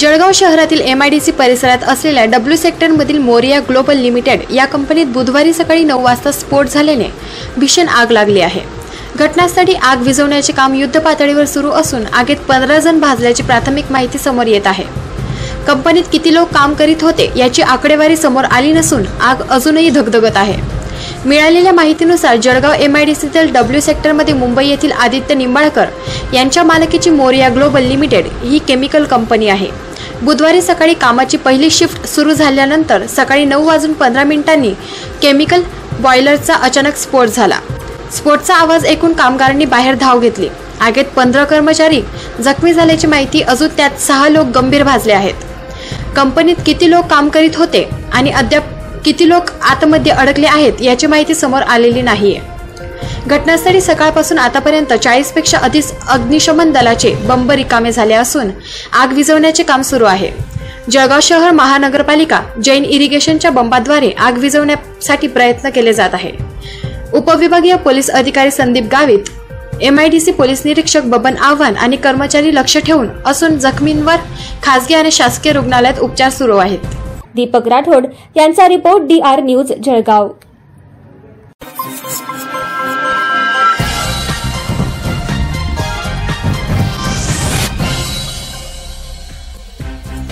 जळगाव शहरातील MIDC परिसरात असलेल्या W सेक्टरमधील मोरिया ग्लोबल लिमिटेड या कंपनीत बुधवारी सकाळी 9 वाजता स्फोट झाल्याने भीषण आग लागली आहे। घटनास्थळी आग विझवण्याचे काम युद्धपातळीवर सुरू असून आगीत 15 जण भाजल्याची प्राथमिक माहिती समोर येत आहे। कंपनीत किती लोक काम करीत होते याची आकडेवारी समोर आली नसून आग अजूनही धगधगत आहे। मिळालेल्या माहितीनुसार जळगाव MIDCतील W सेक्टरमध्ये मुंबई येथील आदित्य निंबाळकर यांच्या मालकीची मोरिया ग्लोबल लिमिटेड ही केमिकल कंपनी आहे। बुधवारी सकाळी कामाची पहिली शिफ्ट सुरू झाल्यानंतर सकाळी 9:15 केमिकल बॉयलरचा अचानक स्फोट झाला। स्फोटचा आवाज ऐकून कामगारांनी बाहेर धाव घेतली। आगीत 15 कर्मचारी जखमी झाल्याची माहिती अजून त्यात 6 लोक गंभीर भाजले आहेत। कंपनीत किती लोक काम करीत होते आणि अद्याप किती लोक आतमध्ये अडकले आहेत याची माहिती समोर आलेली नाहीये। घटनास्थळी सकाळपासून आतापर्यंत 40 पेक्षा अधिक अग्निशमन दलाचे बंब रिकामे झाले असून आग विझवण्याचे काम सुरू आहे। जळगाव शहर महानगरपालिका जैन इरिगेशनच्या बंबाद्वारे आग विझवण्यासाठी प्रयत्न केले जात आहे। उपविभागीय पोलीस अधिकारी संदीप गावित, MIDC पोलीस निरीक्षक बबन आव्हान आणि कर्मचारी लक्ष ठेवून असून जखमींवर खासगी आणि शासकीय रुग्णालयात उपचार सुरू आहेत। दीपक राठोड यांचा रिपोर्ट DR न्यूज जळगाव।